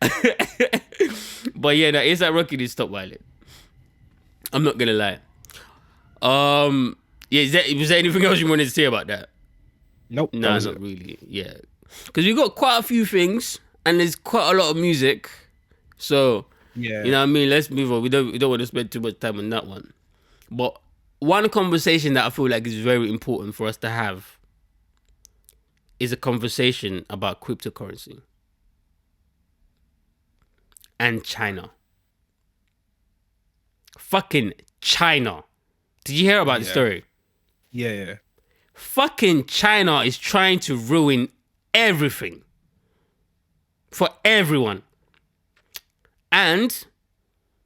But yeah, no, ASAP Rocky did stop wilding. I'm not gonna lie. Yeah, was there anything else you wanted to say about that? Nope. No, not really. Yeah, because we got quite a few things, and there's quite a lot of music. So Yeah. you know what I mean. Let's move on. We don't want to spend too much time on that one. But one conversation that I feel like is very important for us to have is a conversation about cryptocurrency and China. Fucking China. Did you hear about the story? Yeah. Fucking China is trying to ruin everything for everyone. And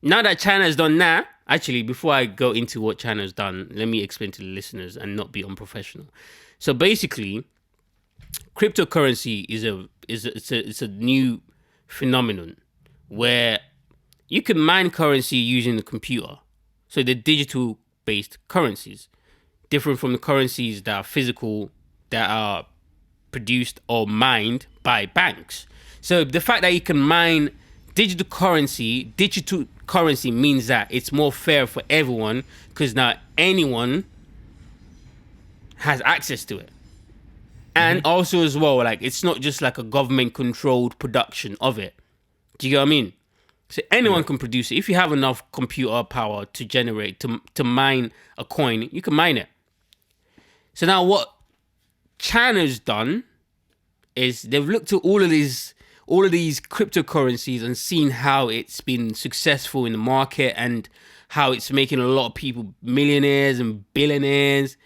now that China has done that, actually, before I go into what China's done, let me explain to the listeners and not be unprofessional. So basically, cryptocurrency is a new phenomenon where you can mine currency using the computer. So the digital based currencies, different from the currencies that are physical, that are produced or mined by banks. So the fact that you can mine digital currency means that it's more fair for everyone because now anyone has access to it. And also as well, like it's not just like a government controlled production of it. Do you get what I mean? So anyone can produce it. If you have enough computer power to generate, to mine a coin, you can mine it. So now what China's done is they've looked at all of these cryptocurrencies and seen how it's been successful in the market and how it's making a lot of people millionaires and billionaires.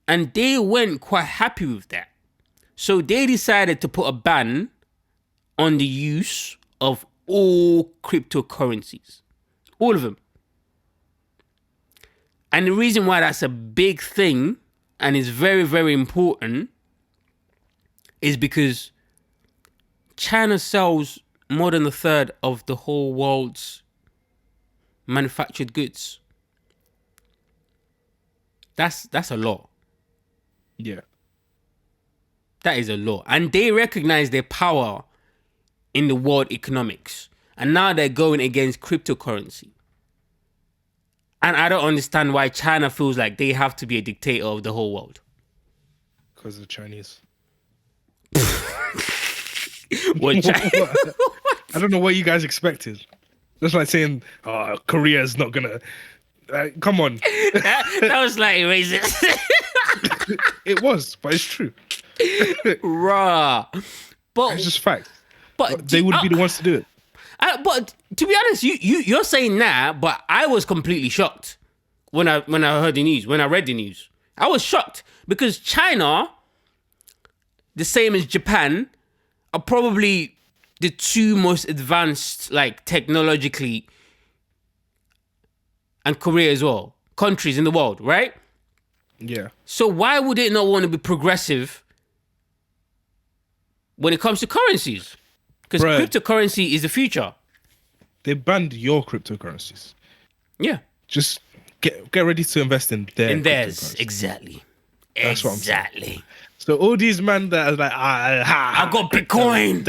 And they went quite happy with that. So they decided to put a ban on the use of all cryptocurrencies. All of them. And the reason why that's a big thing and is very, very important is because China sells more than a third of the whole world's manufactured goods. That's a lot. Yeah. That is a lot. And they recognize their power in the world economics. And now they're going against cryptocurrency. And I don't understand why China feels like they have to be a dictator of the whole world. Because of the Chinese. What I don't know what you guys expected. That's like saying, Korea is not going to... come on. that was like racist. It was, but it's true. Rah. But it's just fact. But they would be the ones to do it. But to be honest, you're saying that, but I was completely shocked when I heard the news, when I read the news. I was shocked because China, the same as Japan, are probably the two most advanced, like technologically, and Korea as well, countries in the world, right? Yeah. So why would it not want to be progressive when it comes to currencies? Because cryptocurrency is the future. They banned your cryptocurrencies. Yeah. Just get ready to invest in their theirs. Exactly. That's what I'm saying. Exactly. So all these men that are like, I got Bitcoin.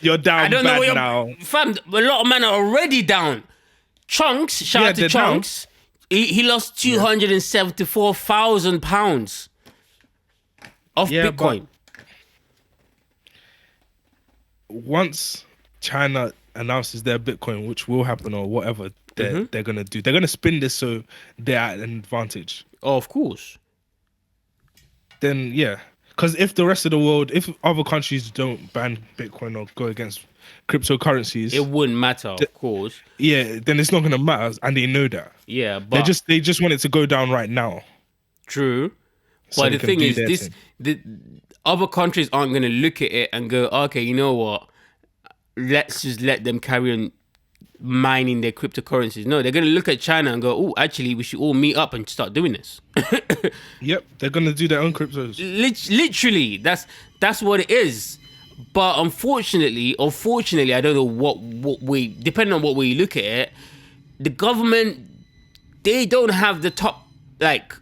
You're down I don't know bad where now. Fam, a lot of men are already down. Chunks, shout out to Chunks. He lost £274,000 of Bitcoin. Once China announces their Bitcoin, which will happen or whatever they're going to do, they're going to spin this so they're at an advantage. Oh, of course. Then, yeah. Because if the rest of the world, if other countries don't ban Bitcoin or go against cryptocurrencies... It wouldn't matter, of course. Yeah, then it's not going to matter, and they know that. Yeah, but... They just want it to go down right now. True. So but the thing is, the other countries aren't going to look at it and go, okay, you know what? Let's just let them carry on mining their cryptocurrencies. No, they're going to look at China and go, oh, actually, we should all meet up and start doing this. Yep, they're going to do their own cryptos. Literally, that's what it is. But unfortunately, I don't know what way, depending on what way you look at it, the government, they don't have the top, like,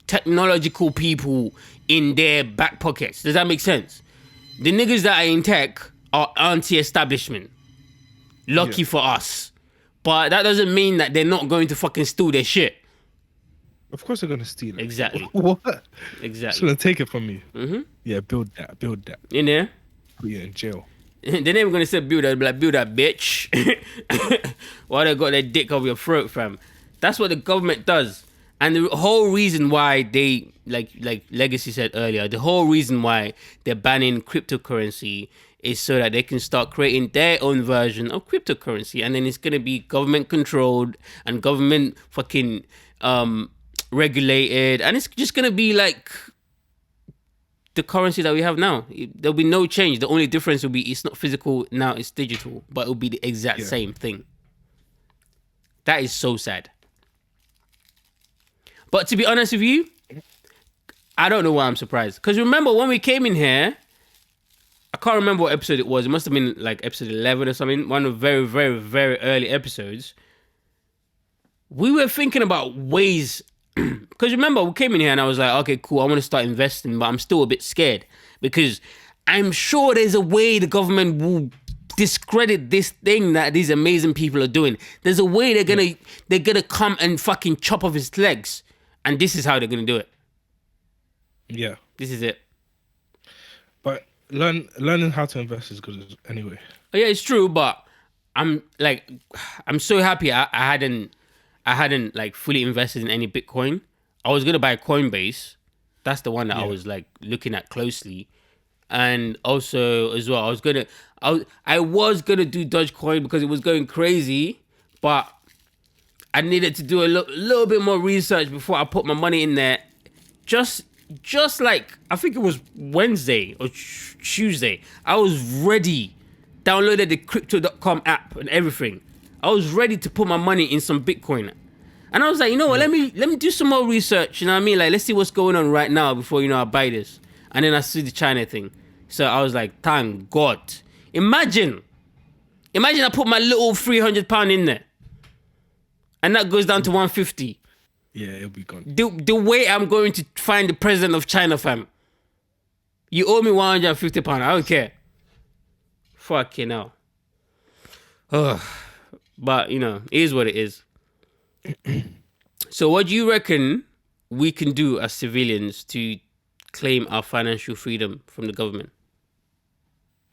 technological people in their back pockets. Does that make sense? The niggas that are in tech are anti-establishment. Lucky for us. But that doesn't mean that they're not going to fucking steal their shit. Of course they're gonna steal it. Exactly. What? Exactly. Just gonna take it from you. Mm-hmm. Yeah, build that. In there. Put you in jail. They're never gonna say build that, like build that bitch. Why they got their dick over your throat, fam? That's what the government does. And the whole reason why they, like Legacy said earlier, the whole reason why they're banning cryptocurrency is so that they can start creating their own version of cryptocurrency, and then it's gonna be government controlled and government fucking regulated, and it's just gonna be like the currency that we have now. There'll be no change. The only difference will be it's not physical now; it's digital, but it'll be the exact same thing. That is so sad. But to be honest with you, I don't know why I'm surprised. Because remember when we came in here, I can't remember what episode it was. It must have been like episode 11 or something. One of the very, very, very early episodes. We were thinking about ways. Because remember, we came in here and I was like, okay, cool, I want to start investing, but I'm still a bit scared. Because I'm sure there's a way the government will discredit this thing that these amazing people are doing. There's a way they're gonna come and fucking chop off his legs. And this is how they're gonna do it. Yeah. This is it. But learning how to invest is good anyway. Oh, yeah, it's true, but I'm so happy I hadn't like fully invested in any Bitcoin. I was gonna buy Coinbase. That's the one that I was like looking at closely. And also as well, I was gonna do Dogecoin because it was going crazy, but I needed to do a little bit more research before I put my money in there. Just like, I think it was Wednesday or Tuesday, I was ready. Downloaded the crypto.com app and everything. I was ready to put my money in some Bitcoin. And I was like, you know what, let me do some more research, you know what I mean? Like, let's see what's going on right now before, I buy this. And then I see the China thing. So I was like, thank God. Imagine I put my little £300 in there. And that goes down to 150. Yeah, it'll be gone. The way I'm going to find the president of China, fam. You owe me £150. I don't care. Fucking hell. But, it is what it is. So what do you reckon we can do as civilians to claim our financial freedom from the government?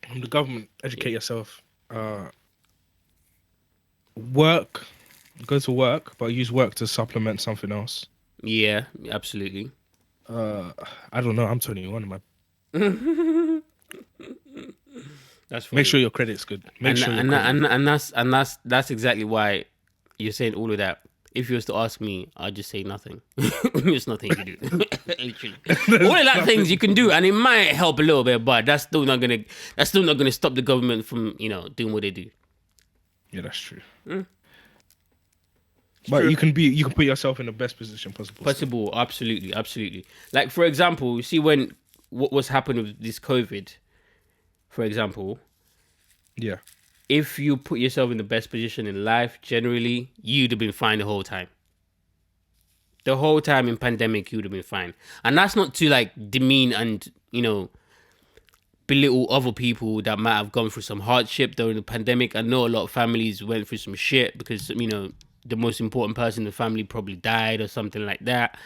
From the government, educate yourself. Work. Go to work, but use work to supplement something else. Yeah, absolutely. I don't know. I'm 21. That's funny. Make sure your credit's good. That's exactly why you're saying all of that. If you was to ask me, I'd just say nothing. There's nothing you can do. Literally. All of that things you can do, and it might help a little bit, but that's still not gonna stop the government from, doing what they do. Yeah, that's true. But true. You can put yourself in the best position possible. Possible, absolutely. Like, for example, you see what was happening with this COVID, for example. Yeah. If you put yourself in the best position in life, generally, you'd have been fine the whole time. The whole time in pandemic, you'd have been fine. And that's not to like demean and, belittle other people that might have gone through some hardship during the pandemic. I know a lot of families went through some shit because, the most important person in the family probably died or something like that.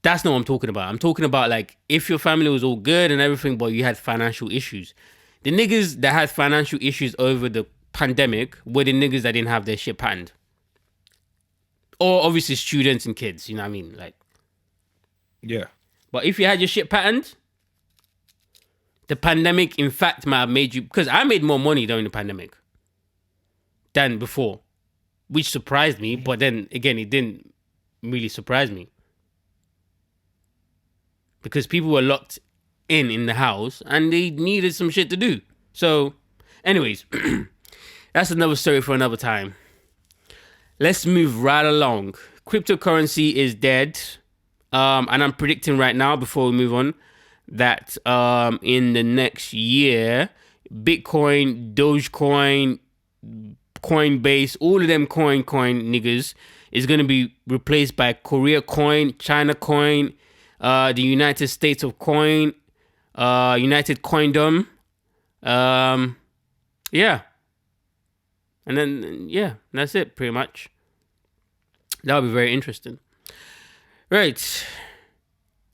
That's not what I'm talking about. I'm talking about like if your family was all good and everything, but you had financial issues. The niggas that had financial issues over the pandemic were the niggas that didn't have their shit patterned. Or obviously students and kids, you know what I mean? Like, yeah. But if you had your shit patterned, the pandemic, in fact, might have made you... Because I made more money during the pandemic than before, which surprised me. But then, again, it didn't really surprise me. Because people were locked in the house and they needed some shit to do. So, anyways, that's another story for another time. Let's move right along. Cryptocurrency is dead. And I'm predicting right now, before we move on, that in the next year, Bitcoin, Dogecoin, Coinbase, all of them coin niggas is going to be replaced by Korea coin, China coin, the United States of coin, United Coindom. Yeah. And then, yeah, that's it pretty much. That'll be very interesting. Right.